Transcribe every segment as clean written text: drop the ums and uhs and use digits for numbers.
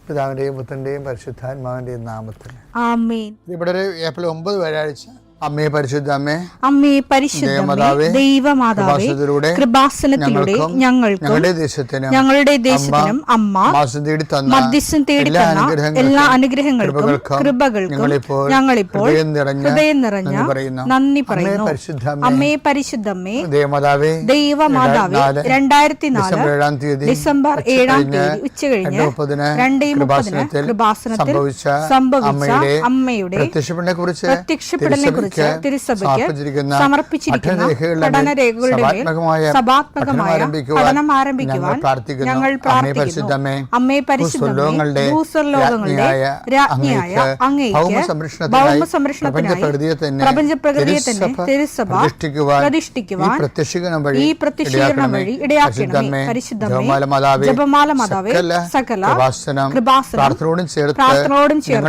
പിതാവിന്റെയും പുത്രന്റെയും പരിശുദ്ധാത്മാവിന്റെയും നാമത്തിൽ ആമേൻ. ഇവിടെ ഒരു ഏപ്രിൽ 9 വ്യാഴാഴ്ച അമ്മേ പരിശുദ്ധ അമ്മേ, അമ്മേ പരിശുദ്ധമേ, ദൈവമാതാവേ, കൃപാസനത്തിലൂടെ ഞങ്ങൾക്കും ഞങ്ങളുടെ ദേശത്തിനും അമ്മ മധ്യസ്ഥം തേടിത്തന്ന എല്ലാ അനുഗ്രഹങ്ങൾക്കും കൃപകൾക്കും ഞങ്ങളിപ്പോൾ ഹൃദയം നിറഞ്ഞ നന്ദി പറയുന്നു. അമ്മേ പരിശുദ്ധമേ, ദൈവമാതാവേ, 2004 ഡിസംബർ 7 ഉച്ചകഴിഞ്ഞ് 2:30 കൃപാസനത്തിൽ സംഭവിച്ച അമ്മയുടെ പ്രത്യക്ഷപ്പെടലിനെ കുറിച്ച് തിരുസഭയ്ക്ക് സമർപ്പിച്ചിരിക്കുന്ന പഠനരേഖകളുടെ മേൽ സഭാത്മകമായ പഠനം ആരംഭിക്കുവാൻ ഞങ്ങൾ പ്രാർത്ഥിക്കുന്നു. അമ്മേ പരിശുദ്ധമേ, ഭൂസ്വർലോകങ്ങളുടെ രാജ്ഞിയായ അങ്ങേയ്ക്ക് ഭൗമസംരക്ഷണത്തിനായി പ്രപഞ്ചപ്രകൃതിയെ തന്നെ തിരുസഭ പ്രതിഷ്ഠിക്കുവാൻ ഈ പ്രത്യക്ഷീകരണം വഴി ഇടയാക്കണമേ. പരിശുദ്ധമേ, ജപമാല മാതാവേ, സകല കൃപാസനം പ്രാർത്ഥനയോടും ചേർത്ത്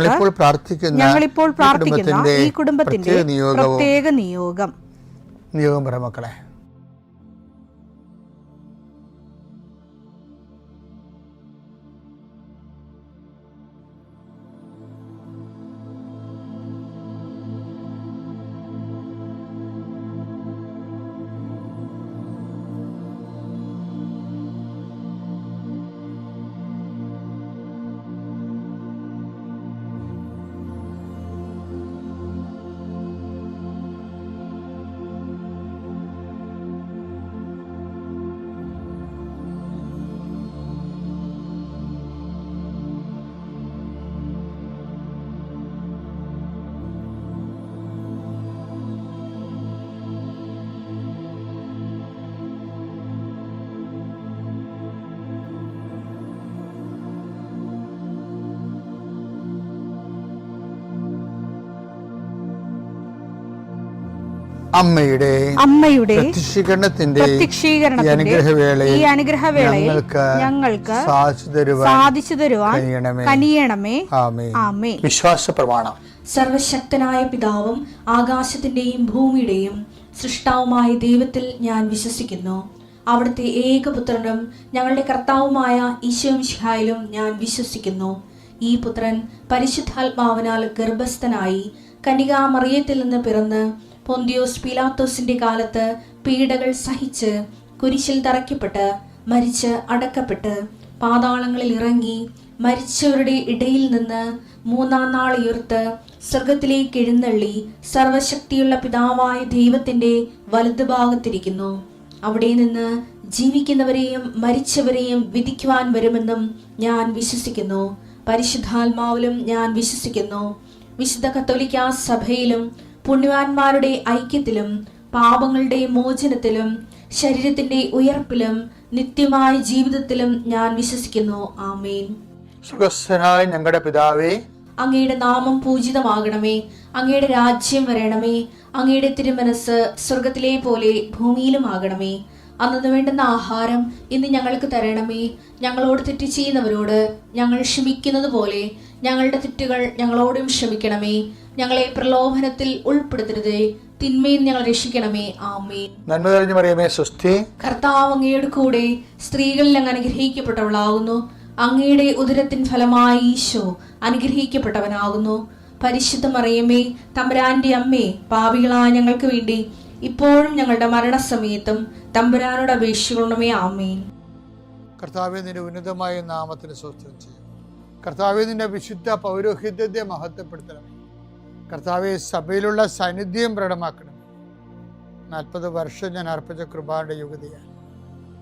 ഞങ്ങളിപ്പോൾ പ്രാർത്ഥിക്കുന്ന ഈ കുടുംബത്തിന്റെ പ്രത്യേക നിയോഗം മക്കളെ. അമ്മയുടെ പ്രത്യക്ഷീകരണത്തിന്റെ ഈ അനുഗ്രഹവേളയിൽ ഞങ്ങൾക്ക് സാധിച്ചു തരുവാൻ കനിയണമേ. ആമേൻ. വിശ്വാസ പ്രമാണം. സർവശക്തനായ പിതാവും ആകാശത്തിന്റെയും ഭൂമിയുടെയും സൃഷ്ടാവുമായ ദൈവത്തിൽ ഞാൻ വിശ്വസിക്കുന്നു. അവിടുത്തെ ഏകപുത്രനും ഞങ്ങളുടെ കർത്താവുമായ ഈശോമിശിഹായിലും ഞാൻ വിശ്വസിക്കുന്നു. ഈ പുത്രൻ പരിശുദ്ധാത്മാവിനാൽ ഗർഭസ്ഥനായി കന്യകാമറിയത്തിൽ നിന്ന് പിറന്ന് പൊന്തിയോസ് പീലാത്തോസിന്റെ കാലത്ത് പീഡകൾ സഹിച്ച് കുരിശിൽ തറയ്ക്കപ്പെട്ട് മരിച്ച് അടക്കപ്പെട്ട് പാതാളങ്ങളിൽ ഇറങ്ങി മരിച്ചവരുടെ ഇടയിൽ നിന്ന് 3-ാം നാൾ ഉയർത്ത് സ്വർഗത്തിലേക്ക് എഴുന്നള്ളി സർവശക്തിയുള്ള പിതാവായ ദൈവത്തിന്റെ വലതുഭാഗത്തിരിക്കുന്നു. അവിടെ നിന്ന് ജീവിക്കുന്നവരെയും മരിച്ചവരെയും വിധിക്കുവാൻ വരുമെന്നും ഞാൻ വിശ്വസിക്കുന്നു. പരിശുദ്ധാത്മാവിലും ഞാൻ വിശ്വസിക്കുന്നു. വിശുദ്ധ കത്തോലിക്കാ സഭയിലും പുണ്യവാന്മാരുടെ ഐക്യത്തിലും പാപങ്ങളുടെ മോചനത്തിലും ശരീരത്തിന്റെ ഉയർപ്പിലും നിത്യമായ ജീവിതത്തിലും ഞാൻ വിശ്വസിക്കുന്നു. ആമേൻ. സുഖസ്ഥനായ ഞങ്ങളുടെ പിതാവേ, അങ്ങയുടെ നാമം പൂജിതമാകണമേ. അങ്ങയുടെ രാജ്യം വരണമേ. അങ്ങയുടെ തിരുമനസ് സ്വർഗത്തിലെ പോലെ ഭൂമിയിലും ആകണമേ. അന്നു വേണ്ടുന്ന ആഹാരം ഇന്ന് ഞങ്ങൾക്ക് തരണമേ. ഞങ്ങളോട് തെറ്റ് ചെയ്യുന്നവരോട് ഞങ്ങൾ ക്ഷമിക്കുന്നത് പോലെ ഞങ്ങളുടെ തെറ്റുകൾ ഞങ്ങളോടും ക്ഷമിക്കണമേ. ഞങ്ങളെ പ്രലോഭനത്തിൽ ഉൾപ്പെടുത്തരുതേ, തിന്മയിൽ ഞങ്ങൾ രക്ഷിക്കണമേ. ആമേൻ. നന്മ നിറഞ്ഞ മറിയമേ, സ്വസ്തി. കർത്താവ് അങ്ങയുടെ കൂടെ സ്ത്രീകളിൽ അങ്ങ് അനുഗ്രഹിക്കപ്പെട്ടവളാകുന്നു. അങ്ങയുടെ ഉദരത്തിൻ ഫലമായി ഈശോ അനുഗ്രഹിക്കപ്പെട്ടവനാകുന്നു. പരിശുദ്ധ മറിയമേ, തമ്പുരാന്റെ അമ്മേ, പാപികളായ ഞങ്ങൾക്ക് വേണ്ടി ഇപ്പോഴും ഞങ്ങളുടെ മരണസമയത്തും തമ്പുരാനോട് അപേക്ഷിക്കണമേ. ആമേൻ. കർത്താവേ, നിന്റെ ഉന്നതമായ നാമത്തിന് സ്തോത്രം ചെയ്യും. കർത്താവേ, നിന്റെ വിശുദ്ധ പൗരോഹിത്യത്തെ മഹത്വപ്പെടുത്തണമേ. കർത്താവെ, സഭയിലുള്ള സാന്നിധ്യം പ്രകടമാക്കണം. 40 വർഷം ഞാൻ അർപ്പിച്ച കൃപാന്റെ യുഗതിയാണ്.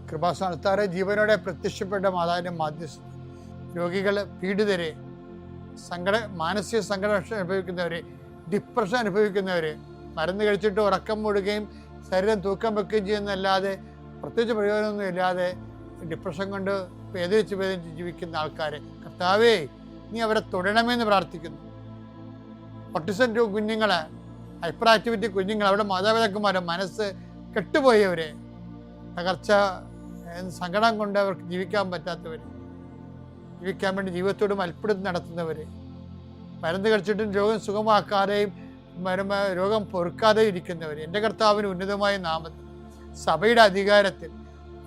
കൃപാസ്ഥാനത്താറെ ജീവനോടെ പ്രത്യക്ഷപ്പെട്ട മാതാവിന്റെ മാധ്യസ്ഥം, രോഗികള്, പീഡിതരെ, മാനസിക സംഘടന അനുഭവിക്കുന്നവര്, ഡിപ്രഷൻ അനുഭവിക്കുന്നവര്, മരുന്ന് കഴിച്ചിട്ട് ഉറക്കം മൂടുകയും ശരീരം തൂക്കം വെക്കുകയും ചെയ്യുന്നതല്ലാതെ പ്രത്യേകിച്ച് പ്രയോജനമൊന്നും ഇല്ലാതെ ഡിപ്രഷൻ കൊണ്ട് വേദനിച്ച് ജീവിക്കുന്ന ആൾക്കാരെ കർത്താവേ, നീ അവരെ തൊടണമെന്ന് പ്രാർത്ഥിക്കുന്നു. ഓട്ടിസം കുഞ്ഞുങ്ങളെ, ഹൈപ്പർ ആക്ടിവിറ്റി കുഞ്ഞുങ്ങൾ, അവിടെ മാതാപിതാക്കന്മാരെ മനസ്സ് കെട്ടുപോയവരെ, തകർച്ച സങ്കടം കൊണ്ട് അവർക്ക് ജീവിക്കാൻ പറ്റാത്തവർ, ജീവിക്കാൻ വേണ്ടി ജീവിതത്തോട് മൽപ്പിടുത്തം നടത്തുന്നവർ, മരുന്ന് കഴിച്ചിട്ടും രോഗം സുഖമാക്കാതെയും രോഗം പൊറുക്കാതെയും ഇരിക്കുന്നവർ, എൻ്റെ കർത്താവിന് ഉന്നതമായ നാമത്തിൽ സഭയുടെ അധികാരത്തിൽ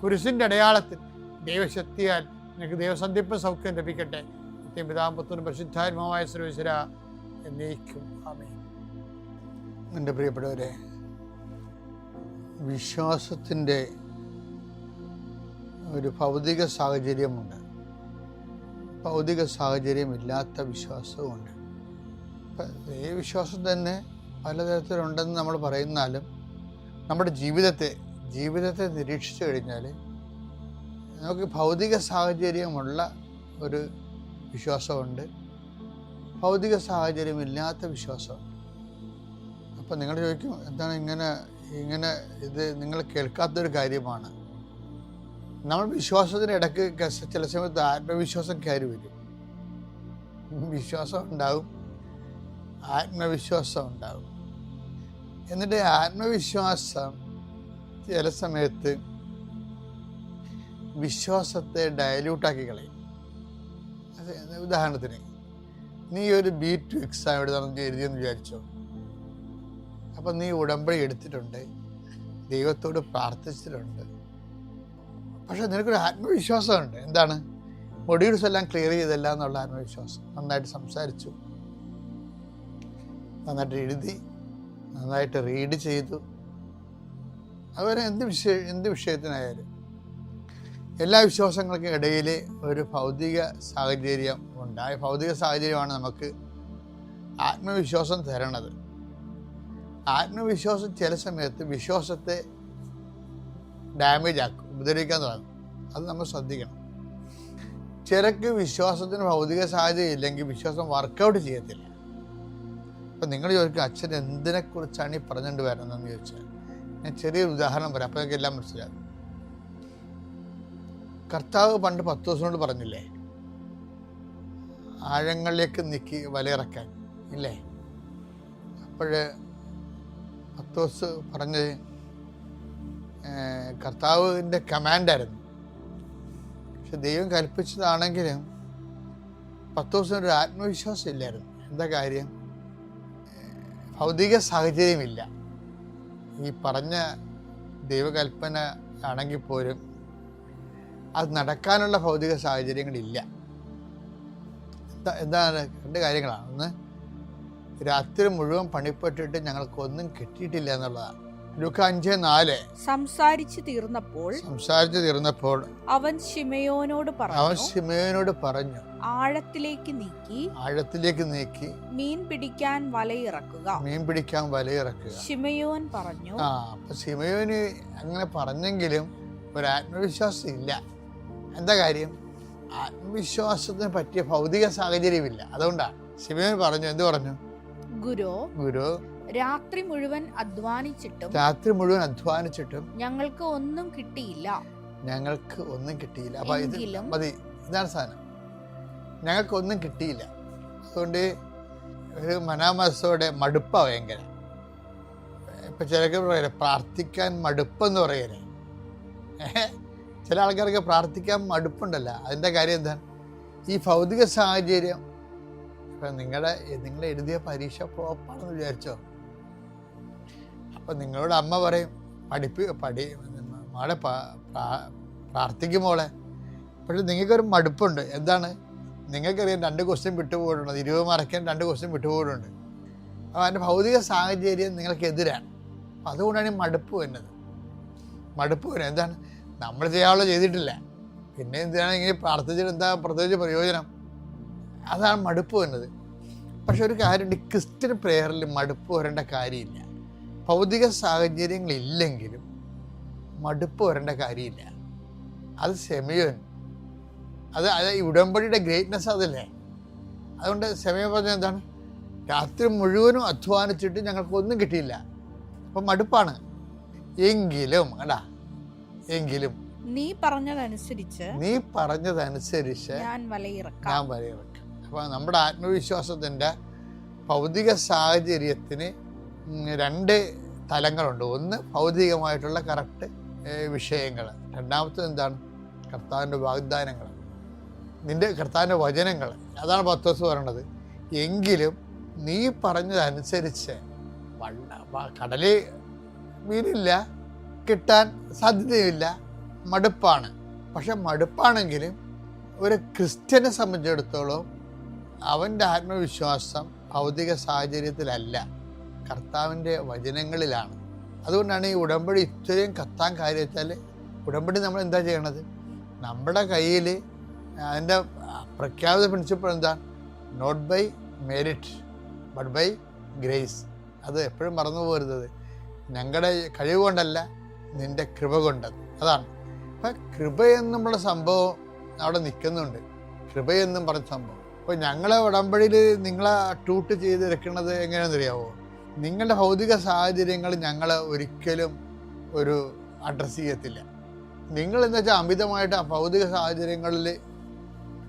കുരിശിൻ്റെ അടയാളത്തിൽ ദൈവശക്തിയാൽ നിനക്ക് ദൈവസന്ധിപ്പ് സൗഖ്യം ലഭിക്കട്ടെ. പിതാപുത്രനും പരിശുദ്ധാത്മാവായ സർവ്വേശ്വര എന്നേക്കും ആമേൻ. എൻ്റെ പ്രിയപ്പെട്ടവരെ, വിശ്വാസത്തിൻ്റെ ഒരു ഭൗതിക സാഹചര്യമുണ്ട്, ഭൗതിക സാഹചര്യമില്ലാത്ത വിശ്വാസവുമുണ്ട്. ഈ വിശ്വാസം തന്നെ പലതരത്തിലുണ്ടെന്ന് നമ്മൾ പറയുന്നാലും നമ്മുടെ ജീവിതത്തെ നിരീക്ഷിച്ചു കഴിഞ്ഞാൽ നമുക്ക് ഭൗതിക സാഹചര്യമുള്ള ഒരു വിശ്വാസമുണ്ട്, ഭൗതിക സാഹചര്യമില്ലാത്ത വിശ്വാസമുണ്ട്. അപ്പം നിങ്ങൾ ചോദിക്കും, എന്താണ് ഇങ്ങനെ ഇത് നിങ്ങൾ കേൾക്കാത്തൊരു കാര്യമാണ്. നമ്മൾ വിശ്വാസത്തിന് ഇടയ്ക്ക് ചില സമയത്ത് ആത്മവിശ്വാസം കയറി വരും. വിശ്വാസം ഉണ്ടാവും, ആത്മവിശ്വാസം ഉണ്ടാവും. എന്നിട്ട് ആത്മവിശ്വാസം ചില സമയത്ത് വിശ്വാസത്തെ ഡയല്യൂട്ടാക്കി കളയും. ഉദാഹരണത്തിന്, നീ ഒരു B2 എക്സാം എഴുതിയെന്ന് വിചാരിച്ചോ. അപ്പം നീ ഉടമ്പടി എടുത്തിട്ടുണ്ട്, ദൈവത്തോട് പ്രാർത്ഥിച്ചിട്ടുണ്ട്, പക്ഷെ നിനക്കൊരു ആത്മവിശ്വാസമുണ്ട്. എന്താണ്? മൊഡ്യൂൾസ് എല്ലാം ക്ലിയർ ചെയ്തല്ല എന്നുള്ള ആത്മവിശ്വാസം. നന്നായിട്ട് സംസാരിച്ചു, നന്നായിട്ട് എഴുതി, നന്നായിട്ട് റീഡ് ചെയ്തു. അതുപോലെ എന്ത് വിഷയത്തിനായാലും എല്ലാ വിശ്വാസങ്ങൾക്കും ഇടയിൽ ഒരു ഭൗതിക സാഹചര്യം ഉണ്ട്. ആ ഭൗതിക സാഹചര്യമാണ് നമുക്ക് ആത്മവിശ്വാസം തരണത്. ആത്മവിശ്വാസം ചില സമയത്ത് വിശ്വാസത്തെ ഡാമേജ് ആക്കും, ഉപദ്രവിക്കാൻ തുടങ്ങും. അത് നമ്മൾ ശ്രദ്ധിക്കണം. ചിലക്ക് വിശ്വാസത്തിന് ഭൗതിക സാഹചര്യം ഇല്ലെങ്കിൽ വിശ്വാസം വർക്കൗട്ട് ചെയ്യത്തില്ല. അപ്പം നിങ്ങൾ ചോദിക്കും, അച്ഛൻ എന്തിനെക്കുറിച്ചാണ് ഈ പറഞ്ഞുകൊണ്ട് വരുന്നതെന്ന് ചോദിച്ചാൽ ഞാൻ ചെറിയൊരു ഉദാഹരണം പറയാം, അപ്പോൾ നിങ്ങൾക്ക് എല്ലാം മനസ്സിലാകും. കർത്താവ് പണ്ട് 10 ദിവസം കൊണ്ട് പറഞ്ഞില്ലേ, ആഴങ്ങളിലേക്ക് നീക്കി വലയിറക്കാൻ ഇല്ലേ? അപ്പോൾ 10 ദിവസം പറഞ്ഞ് കർത്താവിൻ്റെ കമാൻഡായിരുന്നു. പക്ഷെ ദൈവം കൽപ്പിച്ചതാണെങ്കിലും 10 ദിവസം ഒരു ആത്മവിശ്വാസം ഇല്ലായിരുന്നു. എന്താ കാര്യം? ഭൗതിക സാഹചര്യമില്ല. ഈ പറഞ്ഞ ദൈവകൽപ്പന ആണെങ്കിൽ പോലും അത് നടക്കാനുള്ള ഭൗതിക സാഹചര്യങ്ങളില്ല. എന്താണ്? 2 കാര്യങ്ങളാണ്. ഒന്ന്, രാത്രി മുഴുവൻ പണിപ്പെട്ടിട്ട് ഞങ്ങൾക്കൊന്നും കിട്ടിയിട്ടില്ല എന്നുള്ളതാണ്. ലൂക്കാ 5:4 സംസാരിച്ചു തീർന്നപ്പോൾ അവൻ ശിമയോനോട് പറഞ്ഞു, ആഴത്തിലേക്ക് നീക്കി മീൻ പിടിക്കാൻ വലയിറക്കുക. ശിമയോൻ പറഞ്ഞു. അപ്പൊ ശിമയോന് അങ്ങനെ പറഞ്ഞെങ്കിലും ഒരു ആത്മവിശ്വാസം ഇല്ല. എന്താ കാര്യം? ആത്മവിശ്വാസത്തിന് പറ്റിയ ഭൗതിക സാഹചര്യമില്ല. അതുകൊണ്ടാണ് ശിമയോൻ പറഞ്ഞു. എന്ത് പറഞ്ഞു? ഗുരു, രാത്രി മുഴുവൻ അധ്വാനിച്ചിട്ടും ഞങ്ങൾക്ക് ഒന്നും കിട്ടിയില്ല. അപ്പൊ ഇതാണ് സാധനം, ഞങ്ങൾക്കൊന്നും കിട്ടിയില്ല. അതുകൊണ്ട് ഒരു മനാമസോടെ മടുപ്പാ ഭയങ്കര. ഇപ്പൊ ചിലർക്ക് പറയല്ലേ, പ്രാർത്ഥിക്കാൻ മടുപ്പെന്ന് പറയലേ. ചില ആൾക്കാർക്ക് പ്രാർത്ഥിക്കാൻ മടുപ്പുണ്ടല്ലോ. അതിൻ്റെ കാര്യം എന്താണ്? ഈ ഭൗതിക സാഹചര്യം. ഇപ്പം നിങ്ങൾ എഴുതിയ പരീക്ഷ ഫ്ലോപ്പാണെന്ന് വിചാരിച്ചോ. അപ്പം നിങ്ങളോട് അമ്മ പറയും, മോളെ പ്രാർത്ഥിക്കും മോളെ. പക്ഷെ നിങ്ങൾക്കൊരു മടുപ്പുണ്ട്. എന്താണ്? നിങ്ങൾക്കറിയാം 2 ക്വസ്റ്റ്യൻ വിട്ടുപോയിട്ടുണ്ട്, 20 മാർക്കിന് 2 ക്വസ്റ്റ്യൻ വിട്ടുപോയിട്ടുണ്ട്. അപ്പോൾ അതിൻ്റെ ഭൗതിക സാഹചര്യം നിങ്ങൾക്കെതിരാണ്. അപ്പം അതുകൊണ്ടാണ് ഈ മടുപ്പ് വരുന്നത്. എന്താണ്? നമ്മൾ ചെയ്യാനുള്ള ചെയ്തിട്ടില്ല, പിന്നെ എന്തിനാണ് ഇങ്ങനെ പ്രാർത്ഥിച്ചിട്ട് എന്താ പ്രത്യേകിച്ച് പ്രയോജനം? അതാണ് മടുപ്പ് വരുന്നത്. പക്ഷെ ഒരു കാര്യമുണ്ട്, ക്രിസ്ത്യൻ പ്രേയറിൽ മടുപ്പ് വരേണ്ട കാര്യമില്ല. ഭൗതിക സാഹചര്യങ്ങളില്ലെങ്കിലും മടുപ്പ് വരേണ്ട കാര്യമില്ല. അത് ശിമയോൻ, അത് ഈ ഉടമ്പടിയുടെ ഗ്രേറ്റ്നെസ് അതല്ലേ. അതുകൊണ്ട് ശിമയോൻ പറഞ്ഞത് എന്താണ്? രാത്രി മുഴുവനും അധ്വാനിച്ചിട്ട് ഞങ്ങൾക്കൊന്നും കിട്ടിയില്ല. അപ്പം മടുപ്പാണ്. എങ്കിലും നീ പറഞ്ഞതനുസരിച്ച് ഞാൻ വലയിറക്കാം. അപ്പം നമ്മുടെ ആത്മവിശ്വാസത്തിൻ്റെ ഭൗതിക സാഹചര്യത്തിന് 2 തലങ്ങളുണ്ട്. ഒന്ന് ഭൗതികമായിട്ടുള്ള കറക്റ്റ് വിഷയങ്ങൾ, രണ്ടാമത്തത് എന്താണ്? കർത്താവിൻ്റെ വാഗ്ദാനങ്ങൾ, കർത്താവിൻ്റെ വചനങ്ങൾ. അതാണ് 10 ദിവസം പറയണത്. എങ്കിലും നീ പറഞ്ഞതനുസരിച്ച് കടലിൽ മീനില്ല, കിട്ടാൻ സാധ്യതയില്ല, മടുപ്പാണ്. പക്ഷെ മടുപ്പാണെങ്കിലും ഒരു ക്രിസ്ത്യനെ സംബന്ധിച്ചിടത്തോളം അവൻ്റെ ആത്മവിശ്വാസം ഭൗതിക സാഹചര്യത്തിലല്ല, കർത്താവിൻ്റെ വചനങ്ങളിലാണ്. അതുകൊണ്ടാണ് ഈ ഉടമ്പടി ഇത്രയും കത്താൻ കാര്യം വെച്ചാൽ, ഉടമ്പടി നമ്മൾ എന്താ ചെയ്യണത്? നമ്മുടെ കയ്യിൽ അതിൻ്റെ പ്രഖ്യാപിത പ്രിൻസിപ്പിൾ എന്താ? Not by merit but by grace. അത് എപ്പോഴും മറന്നു പോരുന്നത്. ഞങ്ങളുടെ കഴിവ് കൊണ്ടല്ല, നിൻ്റെ കൃപ കൊണ്ടത്. അതാണ്. അപ്പം കൃപയെന്നുള്ള സംഭവം അവിടെ നിൽക്കുന്നുണ്ട്. കൃപയെന്നും പറഞ്ഞ സംഭവം. അപ്പോൾ ഞങ്ങളെ ഉടമ്പടിയിൽ നിങ്ങളെ ട്യൂട്ട് ചെയ്തെടുക്കുന്നത് എങ്ങനെയാണെന്നറിയാമോ? നിങ്ങളുടെ ഭൗതിക സാഹചര്യങ്ങൾ ഞങ്ങൾ ഒരിക്കലും ഒരു അഡ്രസ്സ് ചെയ്യത്തില്ല. നിങ്ങളെന്ന് വെച്ചാൽ അമിതമായിട്ട് ആ ഭൗതിക സാഹചര്യങ്ങളിൽ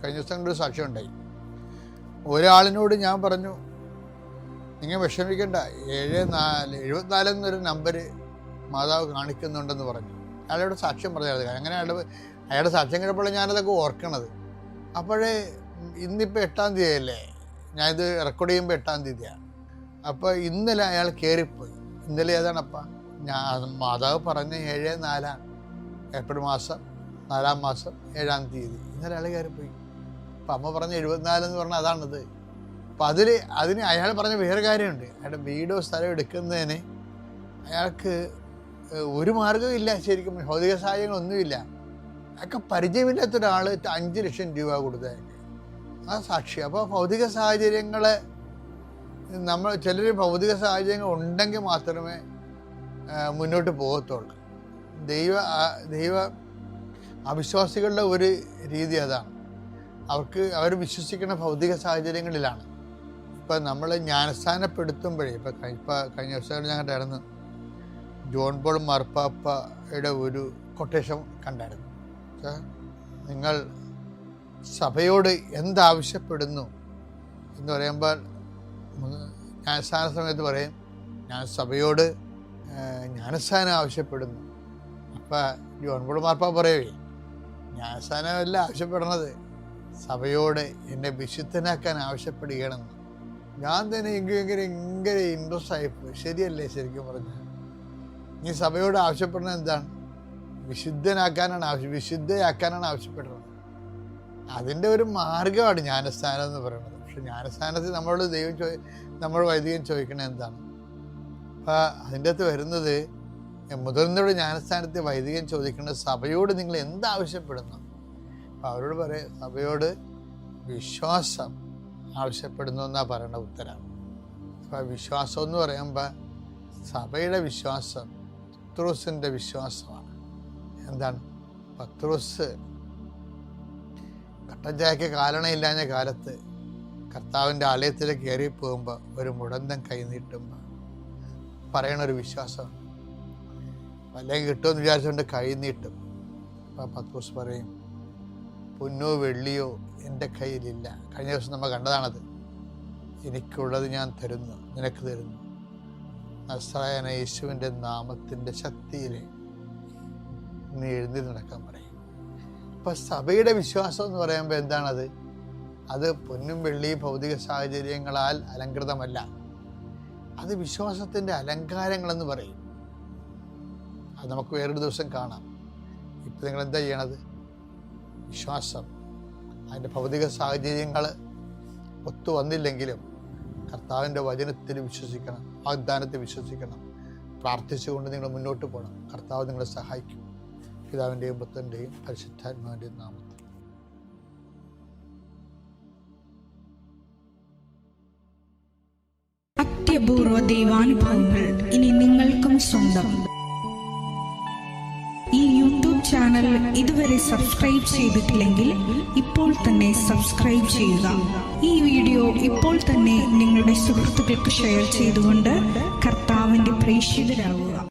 കഴിഞ്ഞ ദിവസങ്ങളൊരു സാക്ഷ്യം ഉണ്ടായി. ഒരാളിനോട് ഞാൻ പറഞ്ഞു, നിങ്ങൾ വിഷമിക്കേണ്ട, 74 എന്നൊരു നമ്പർ മാതാവ് കാണിക്കുന്നുണ്ടെന്ന് പറഞ്ഞു. അയാളോട് സാക്ഷ്യം പറഞ്ഞത്. അങ്ങനെ അയാളുടെ സാക്ഷ്യം കേട്ടപ്പോൾ ഞാനതൊക്കെ ഓർക്കണത്. അപ്പോഴേ ഇന്നിപ്പോൾ 8-ാം തീയതിയല്ലേ, ഞാനിത് റെക്കോർഡ് ചെയ്യുമ്പോൾ 8-ാം തീയതിയാണ്. അപ്പോൾ ഇന്നലെ അയാൾ കയറിപ്പോയി. ഇന്നലെ ഏതാണപ്പാ? മാതാവ് പറഞ്ഞ 7/4 ഏപ്രിൽ മാസം 4-ാം മാസം 7-ാം തീയതി. ഇന്നലെ അയാൾ കയറിപ്പോയി. അപ്പം അമ്മ പറഞ്ഞ 74 എന്ന് പറഞ്ഞാൽ അതാണത്. അപ്പം അതിന് അയാൾ പറഞ്ഞ വേറെ കാര്യമുണ്ട്. അയാളുടെ വീടോ സ്ഥലം എടുക്കുന്നതിന് അയാൾക്ക് ഒരു മാർഗ്ഗവും ഇല്ല. ശരിക്കും ഭൗതിക സാഹചര്യങ്ങളൊന്നുമില്ല. അയാൾക്ക് പരിചയമില്ലാത്ത ഒരാൾ 5 ലക്ഷം രൂപ കൊടുത്തയാൾക്ക്. ആ സാക്ഷി. അപ്പോൾ ഭൗതിക സാഹചര്യങ്ങൾ നമ്മൾ ചിലർ ഭൗതിക സാഹചര്യങ്ങൾ ഉണ്ടെങ്കിൽ മാത്രമേ മുന്നോട്ട് പോകത്തുള്ളൂ. ദൈവ അവിശ്വാസികളുടെ ഒരു രീതി അതാണ്. അവർ വിശ്വസിക്കുന്ന ഭൗതിക സാഹചര്യങ്ങളിലാണ്. ഇപ്പം നമ്മൾ ജ്ഞാനസ്ഥാനപ്പെടുത്തുമ്പോഴേ, ഇപ്പം കഴിഞ്ഞ ദിവസം ഞങ്ങൾ നടന്ന് ജോൺ പോൾ മാർപ്പാപ്പയുടെ ഒരു കൊട്ടേഷൻ കണ്ടായിരുന്നു. നിങ്ങൾ സഭയോട് എന്താവശ്യപ്പെടുന്നു എന്ന് പറയുമ്പോൾ ജ്ഞാനസ്ഥാന സമയത്ത് പറയും, ഞാൻ സഭയോട് ജ്ഞാനസ്ഥാനം ആവശ്യപ്പെടുന്നു. അപ്പം ജോൺ പോൾ മാർപ്പാപ്പ പറയുവേ, ജ്ഞാനസ്ഥാനമല്ല ആവശ്യപ്പെടണത്, സഭയോട് എന്നെ വിശുദ്ധനാക്കാൻ ആവശ്യപ്പെടുകയാണെന്ന്. ഞാൻ തന്നെ ഭയങ്കര ഇൻട്രസ്റ്റ് ആയിപ്പോയി. ശരിയല്ലേ? ശരിക്കും പറഞ്ഞാൽ നീ സഭയോട് ആവശ്യപ്പെടുന്നത് എന്താണ്? വിശുദ്ധയാക്കാനാണ് ആവശ്യപ്പെടുന്നത്. അതിൻ്റെ ഒരു മാർഗമാണ് ജ്ഞാനസ്ഥാനം എന്ന് പറയുന്നത്. പക്ഷെ ജ്ഞാനസ്ഥാനത്തിൽ നമ്മൾ വൈദികൻ ചോദിക്കണത് എന്താണ്? അപ്പം അതിൻ്റെ അകത്ത് വരുന്നത്, മുതിർന്നവരുടെ ജ്ഞാനസ്ഥാനത്തിൽ വൈദികൻ ചോദിക്കുന്നത് സഭയോട് നിങ്ങൾ എന്താവശ്യപ്പെടുന്നു? അപ്പം അവരോട് പറയും, സഭയോട് വിശ്വാസം ആവശ്യപ്പെടുന്നു എന്നാണ് പറയേണ്ട ഉത്തരം. അപ്പം വിശ്വാസം എന്ന് പറയുമ്പോൾ സഭയുടെ വിശ്വാസം പത്രോസിൻ്റെ വിശ്വാസമാണ്. എന്താണ്? പത്രോസ് കട്ടൻ ചായക്ക് കാലണയില്ലാഞ്ഞ കാലത്ത് കർത്താവിൻ്റെ ആലയത്തിലേക്ക് കയറി പോകുമ്പോൾ ഒരു മുടന്തൻ കൈ നീട്ടുമ്പോൾ പറയണൊരു വിശ്വാസമാണ്. വല്ലതും കിട്ടുമെന്ന് വിചാരിച്ചുകൊണ്ട് കൈ നീട്ടും. അപ്പോൾ പത്രോസ് പറയും, പൊന്നോ വെള്ളിയോ എൻ്റെ കയ്യിലില്ല. കഴിഞ്ഞ ദിവസം നമ്മൾ കണ്ടതാണത്. എനിക്കുള്ളത് ഞാൻ തരുന്നു, നിനക്ക് തരുന്നു. നസ്രായന യേശുവിൻ്റെ നാമത്തിൻ്റെ ശക്തിയിൽ നീ എഴുന്നേറ്റ് നടക്കാൻ പറയും. അപ്പം സഭയുടെ വിശ്വാസം എന്ന് പറയുമ്പോൾ എന്താണത്? അത് പൊന്നും വെള്ളിയും ഭൗതിക സാഹചര്യങ്ങളാൽ അലങ്കൃതമല്ല. അത് വിശ്വാസത്തിൻ്റെ അലങ്കാരങ്ങളെന്ന് പറയും. അത് നമുക്ക് വേറൊരു ദിവസം കാണാം. ഇപ്പം നിങ്ങൾ എന്താ ചെയ്യണത്? വിശ്വാസം, അതിൻ്റെ ഭൗതിക സാഹചര്യങ്ങൾ ഒത്തു വന്നില്ലെങ്കിലും കർത്താവിൻ്റെ വചനത്തിൽ വിശ്വസിക്കണം, വാഗ്ദാനത്തിൽ വിശ്വസിക്കണം. പ്രാർത്ഥിച്ചുകൊണ്ട് നിങ്ങൾ മുന്നോട്ട് പോകണം. കർത്താവ് നിങ്ങളെ സഹായിക്കും. പിതാവിൻ്റെയും പുത്രൻ്റെയും പരിശുദ്ധാത്മാവിൻ്റെയും നാമത്തിൽ. അത്യപൂർവ ദൈവാനുഭവങ്ങൾ ഇനി നിങ്ങൾക്കും സ്വന്തം. ഈ യൂട്യൂബ് ചാനൽ ഇതുവരെ സബ്സ്ക്രൈബ് ചെയ്തിട്ടില്ലെങ്കിൽ ഇപ്പോൾ തന്നെ സബ്സ്ക്രൈബ് ചെയ്യുക. ഈ വീഡിയോ ഇപ്പോൾ തന്നെ നിങ്ങളുടെ സുഹൃത്തുക്കൾക്ക് ഷെയർ ചെയ്തുകൊണ്ട് കർത്താവിൻ്റെ പ്രേക്ഷിതരാകുക.